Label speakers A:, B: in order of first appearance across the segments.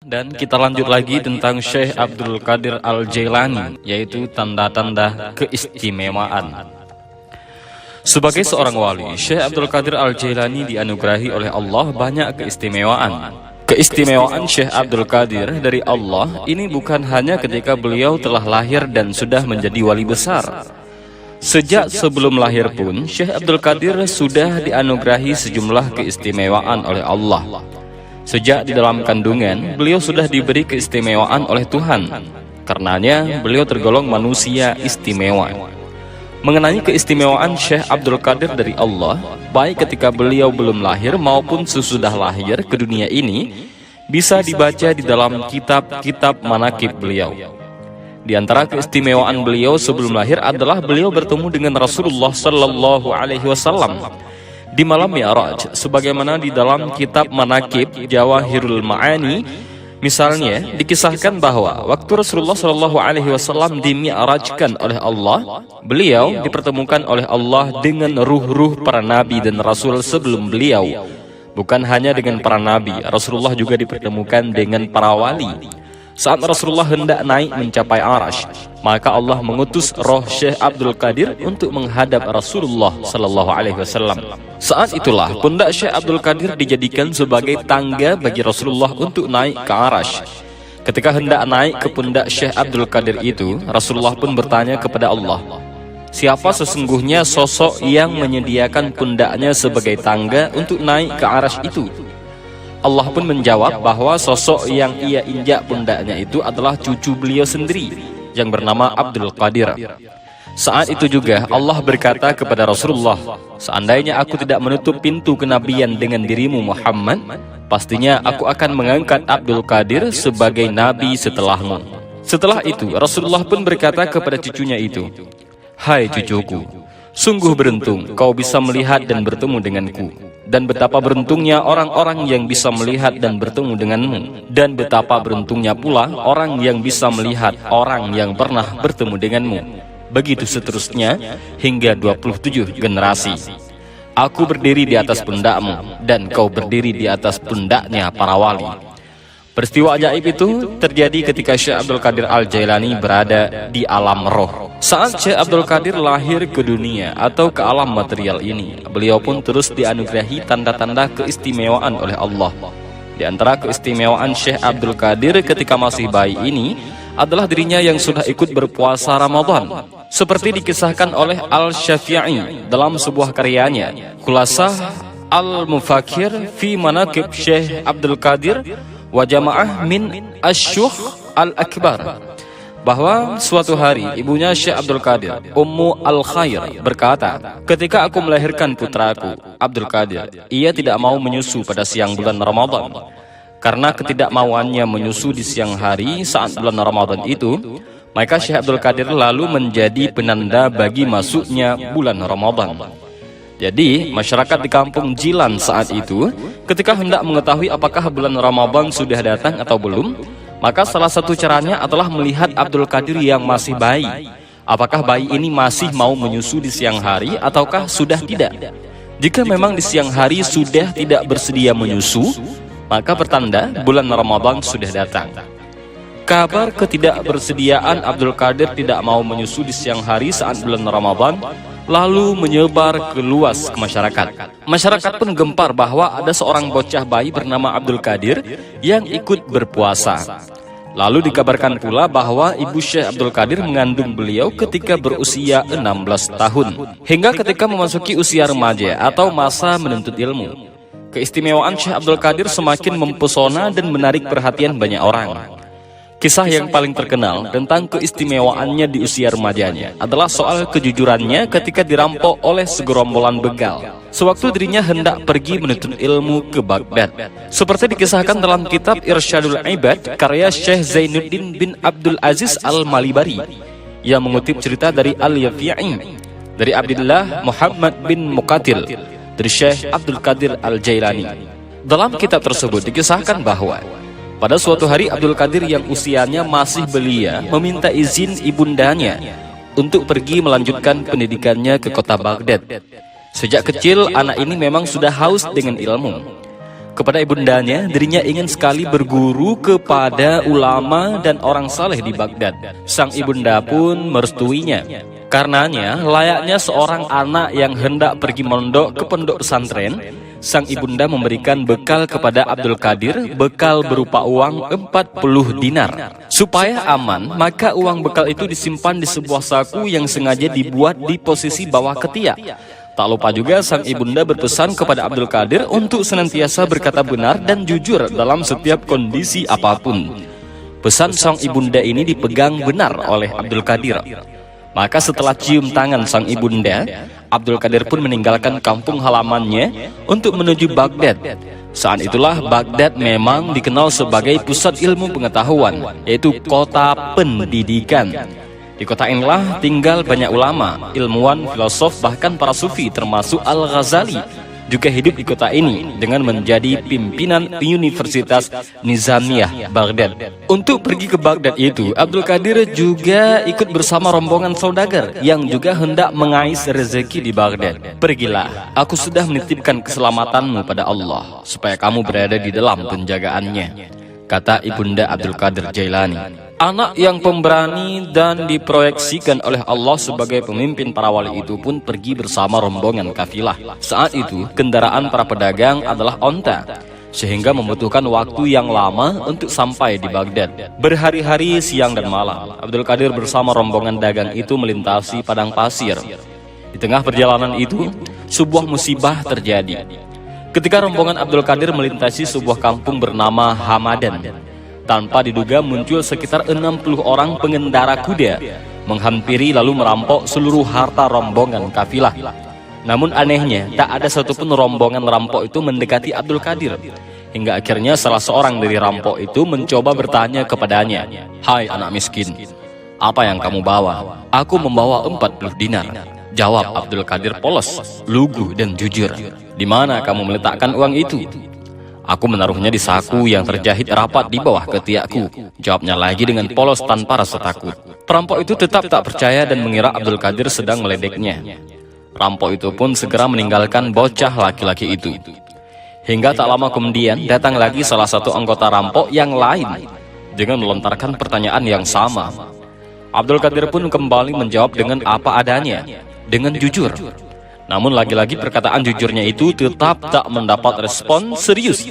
A: Dan kita lanjut lagi tentang Syekh Abdul Qadir Al-Jailani, yaitu tanda-tanda keistimewaan. Sebagai seorang wali, Syekh Abdul Qadir Al-Jailani dianugerahi oleh Allah banyak keistimewaan. Keistimewaan Syekh Abdul Qadir dari Allah ini bukan hanya ketika beliau telah lahir dan sudah menjadi wali besar. Sejak sebelum lahir pun, Syekh Abdul Qadir sudah dianugerahi sejumlah keistimewaan oleh Allah. Sejak di dalam kandungan, beliau sudah diberi keistimewaan oleh Tuhan. Karenanya, beliau tergolong manusia istimewa. Mengenai keistimewaan Syekh Abdul Qadir dari Allah, baik ketika beliau belum lahir maupun sesudah lahir ke dunia ini, bisa dibaca di dalam kitab-kitab manaqib beliau. Di antara keistimewaan beliau sebelum lahir adalah beliau bertemu dengan Rasulullah Sallallahu Alaihi Wasallam di malam Mi'raj, sebagaimana di dalam kitab manaqib Jawahirul Ma'ani. Misalnya dikisahkan bahwa waktu Rasulullah Shallallahu Alaihi Wasallam dimi'rajkan oleh Allah, beliau dipertemukan oleh Allah dengan ruh-ruh para nabi dan rasul sebelum beliau. Bukan hanya dengan para nabi, Rasulullah juga dipertemukan dengan para wali. Saat Rasulullah hendak naik mencapai Arash, maka Allah mengutus roh Syekh Abdul Qadir untuk menghadap Rasulullah Sallallahu Alaihi Wasallam. Saat itulah pundak Syekh Abdul Qadir dijadikan sebagai tangga bagi Rasulullah untuk naik ke Arash. Ketika hendak naik ke pundak Syekh Abdul Qadir itu, Rasulullah pun bertanya kepada Allah, siapa sesungguhnya sosok yang menyediakan pundaknya sebagai tangga untuk naik ke Arash itu? Allah pun menjawab bahwa sosok yang ia injak pundaknya itu adalah cucu beliau sendiri yang bernama Abdul Qadir. Saat itu juga Allah berkata kepada Rasulullah, seandainya aku tidak menutup pintu kenabian dengan dirimu Muhammad, pastinya aku akan mengangkat Abdul Qadir sebagai nabi setelahmu. Setelah itu Rasulullah pun berkata kepada cucunya itu, hai cucuku, sungguh beruntung kau bisa melihat dan bertemu denganku. Dan betapa beruntungnya orang-orang yang bisa melihat dan bertemu denganmu. Dan betapa beruntungnya pula orang yang bisa melihat orang yang pernah bertemu denganmu. Begitu seterusnya hingga 27 generasi. Aku berdiri di atas pundakmu dan kau berdiri di atas pundaknya para wali. Peristiwa ajaib itu terjadi ketika Syekh Abdul Qadir Al-Jailani berada di alam roh. Saat Syekh Abdul Qadir lahir ke dunia atau ke alam material ini, beliau pun terus dianugerahi tanda-tanda keistimewaan oleh Allah. Di antara keistimewaan Syekh Abdul Qadir ketika masih bayi ini adalah dirinya yang sudah ikut berpuasa Ramadan. Seperti dikisahkan oleh Al-Syafi'i dalam sebuah karyanya, Khulasah Al-Mufakir fi Manaqib Syekh Abdul Qadir wa Jamaah min Asyukh Al-Akbar, bahwa suatu hari ibunya Syekh Abdul Qadir, Ummu Al-Khair, berkata, ketika aku melahirkan putraku Abdul Qadir, ia tidak mau menyusu pada siang bulan Ramadan. Karena ketidakmauannya menyusu di siang hari saat bulan Ramadan itu, maka Syekh Abdul Qadir lalu menjadi penanda bagi masuknya bulan Ramadan. Jadi, masyarakat di kampung Jilan saat itu, ketika hendak mengetahui apakah bulan Ramadan sudah datang atau belum, maka salah satu caranya adalah melihat Abdul Qadir yang masih bayi. Apakah bayi ini masih mau menyusu di siang hari ataukah sudah tidak? Jika memang di siang hari sudah tidak bersedia menyusu, maka pertanda bulan Ramadan sudah datang. Kabar ketidakbersediaan Abdul Qadir tidak mau menyusu di siang hari saat bulan Ramadan lalu menyebar ke luas ke masyarakat. Masyarakat pun gempar bahwa ada seorang bocah bayi bernama Abdul Qadir yang ikut berpuasa. Lalu dikabarkan pula bahwa ibu Syekh Abdul Qadir mengandung beliau ketika berusia 16 tahun. Hingga ketika memasuki usia remaja atau masa menuntut ilmu. Keistimewaan Syekh Abdul Qadir semakin mempesona dan menarik perhatian banyak orang. Kisah yang paling terkenal tentang keistimewaannya di usia remajanya adalah soal kejujurannya ketika dirampok oleh segerombolan begal sewaktu dirinya hendak pergi menuntut ilmu ke Baghdad. Seperti dikisahkan dalam kitab Irsyadul Ibad karya Syekh Zainuddin bin Abdul Aziz Al-Malibari yang mengutip cerita dari Al-Yafi'i dari Abdullah Muhammad bin Muqatil dari Syekh Abdul Qadir Al-Jailani. Dalam kitab tersebut dikisahkan bahwa pada suatu hari Abdul Qadir yang usianya masih belia meminta izin ibundanya untuk pergi melanjutkan pendidikannya ke kota Baghdad. Sejak kecil anak ini memang sudah haus dengan ilmu. kepada ibundanya, dirinya ingin sekali berguru kepada ulama dan orang saleh di Baghdad. Sang ibunda pun merestuinya. Karenanya, layaknya seorang anak yang hendak pergi mondok ke pondok pesantren, sang ibunda memberikan bekal kepada Abdul Qadir, bekal berupa uang 40 dinar. Supaya aman, maka uang bekal itu disimpan di sebuah saku yang sengaja dibuat di posisi bawah ketiak. Tak lupa juga sang ibunda berpesan kepada Abdul Qadir untuk senantiasa berkata benar dan jujur dalam setiap kondisi apapun. Pesan sang ibunda ini dipegang benar oleh Abdul Qadir. Maka setelah cium tangan sang ibunda, Abdul Qadir pun meninggalkan kampung halamannya untuk menuju Baghdad. Saat itulah Baghdad memang dikenal sebagai pusat ilmu pengetahuan, yaitu kota pendidikan. Di kota inilah tinggal banyak ulama, ilmuwan, filosof, bahkan para sufi termasuk Al-Ghazali juga hidup di kota ini dengan menjadi pimpinan Universitas Nizamiyah Baghdad. Untuk pergi ke Baghdad itu, Abdul Qadir juga ikut bersama rombongan saudagar yang juga hendak mengais rezeki di Baghdad. Pergilah, aku sudah menitipkan keselamatanmu pada Allah, supaya kamu berada di dalam penjagaannya, kata ibunda Abdul Qadir Jailani. Anak yang pemberani dan diproyeksikan oleh Allah sebagai pemimpin para wali itu pun pergi bersama rombongan kafilah. Saat itu, kendaraan para pedagang adalah onta, sehingga membutuhkan waktu yang lama untuk sampai di Baghdad. Berhari-hari, siang dan malam, Abdul Qadir bersama rombongan dagang itu melintasi padang pasir. Di tengah perjalanan itu, sebuah musibah terjadi. Ketika rombongan Abdul Qadir melintasi sebuah kampung bernama Hamadan, tanpa diduga muncul sekitar 60 orang pengendara kuda, menghampiri lalu merampok seluruh harta rombongan kafilah. Namun anehnya, tak ada satupun rombongan rampok itu mendekati Abdul Qadir. Hingga akhirnya salah seorang dari rampok itu mencoba bertanya kepadanya, "Hai anak miskin, apa yang kamu bawa?" "Aku membawa 40 dinar." Jawab Abdul Qadir polos, lugu dan jujur. "Di mana kamu meletakkan uang itu?" "Aku menaruhnya di saku yang terjahit rapat di bawah ketiakku," jawabnya lagi dengan polos tanpa rasa takut. Perampok itu tetap tak percaya dan mengira Abdul Qadir sedang meledeknya. Rampok itu pun segera meninggalkan bocah laki-laki itu. Hingga tak lama kemudian datang lagi salah satu anggota rampok yang lain dengan melontarkan pertanyaan yang sama. Abdul Qadir pun kembali menjawab dengan apa adanya, dengan jujur. Namun lagi-lagi perkataan jujurnya itu tetap tak mendapat respon serius.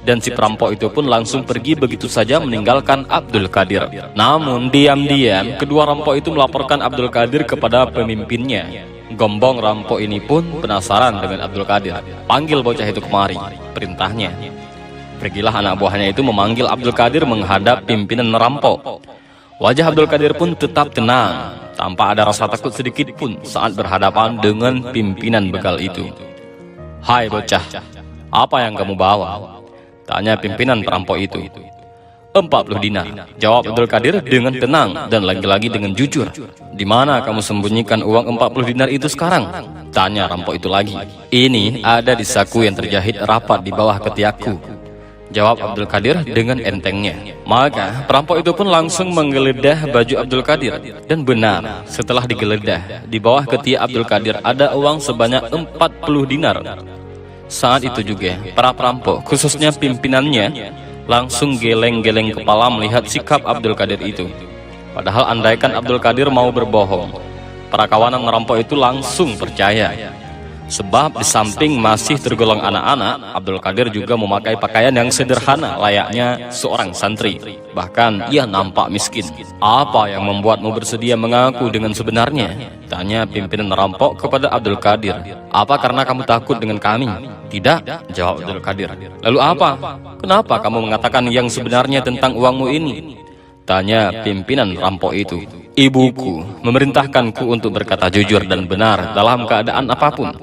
A: Dan si perampok itu pun langsung pergi begitu saja meninggalkan Abdul Qadir. Namun diam-diam kedua rampok itu melaporkan Abdul Qadir kepada pemimpinnya. Gombong rampok ini pun penasaran dengan Abdul Qadir. "Panggil bocah itu kemari," perintahnya. Pergilah anak buahnya itu memanggil Abdul Qadir menghadap pimpinan rampok. Wajah Abdul Qadir pun tetap tenang, tanpa ada rasa takut sedikit pun saat berhadapan dengan pimpinan begal itu. "Hai bocah, apa yang kamu bawa?" tanya pimpinan perampok itu. 40 dinar, jawab Abdul Qadir dengan tenang dan lagi-lagi dengan jujur. "Di mana kamu sembunyikan uang 40 dinar itu sekarang?" tanya rampok itu lagi. "Ini ada di saku yang terjahit rapat di bawah ketiakku," jawab Abdul Qadir dengan entengnya. Maka perampok itu pun langsung menggeledah baju Abdul Qadir. Dan benar, setelah digeledah, di bawah ketiak Abdul Qadir ada uang sebanyak 40 dinar. Saat itu juga, para perampok, khususnya pimpinannya, langsung geleng-geleng kepala melihat sikap Abdul Qadir itu. Padahal andaikan Abdul Qadir mau berbohong, para kawanan merampok itu langsung percaya. Sebab di samping masih tergolong anak-anak, Abdul Qadir juga memakai pakaian yang sederhana layaknya seorang santri. Bahkan ia nampak miskin. "Apa yang membuatmu bersedia mengaku dengan sebenarnya?" tanya pimpinan rampok kepada Abdul Qadir. "Apa karena kamu takut dengan kami?" "Tidak," jawab Abdul Qadir. "Lalu apa? Kenapa kamu mengatakan yang sebenarnya tentang uangmu ini?" tanya pimpinan rampok itu. "Ibuku memerintahkanku untuk berkata jujur dan benar dalam keadaan apapun.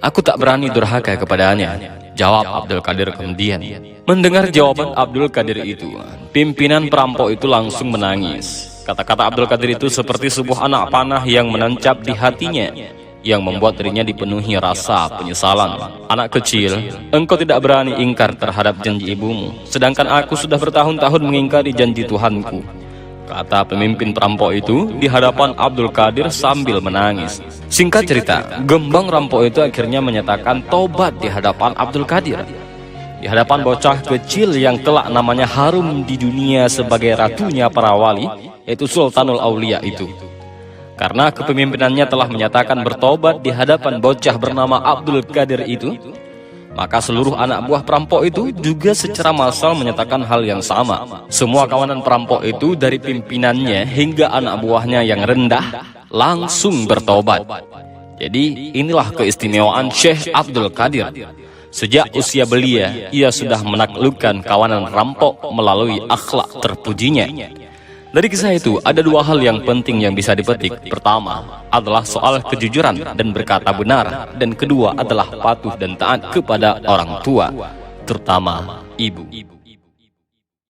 A: Aku tak berani durhaka kepadanya," jawab Abdul Qadir kemudian. Mendengar jawaban Abdul Qadir itu, pimpinan perampok itu langsung menangis. Kata-kata Abdul Qadir itu seperti sebuah anak panah yang menancap di hatinya, yang membuat dirinya dipenuhi rasa penyesalan. "Anak kecil, engkau tidak berani ingkar terhadap janji ibumu, sedangkan aku sudah bertahun-tahun mengingkari janji Tuhanku," kata pemimpin perampok itu di hadapan Abdul Qadir sambil menangis. Singkat cerita, gembong rampok itu akhirnya menyatakan tobat di hadapan Abdul Qadir. di hadapan bocah kecil yang kelak namanya harum di dunia sebagai ratunya para wali, yaitu Sultanul Aulia itu. Karena kepemimpinannya telah menyatakan bertobat di hadapan bocah bernama Abdul Qadir itu, maka seluruh anak buah perampok itu juga secara massal menyatakan hal yang sama. Semua kawanan perampok itu dari pimpinannya hingga anak buahnya yang rendah langsung bertobat. Jadi inilah keistimewaan Syekh Abdul Qadir. Sejak usia belia, ia sudah menaklukkan kawanan rampok melalui akhlak terpujinya. Dari kisah itu, ada dua hal yang penting yang bisa dipetik. Pertama adalah soal kejujuran dan berkata benar. Dan kedua adalah patuh dan taat kepada orang tua, terutama ibu.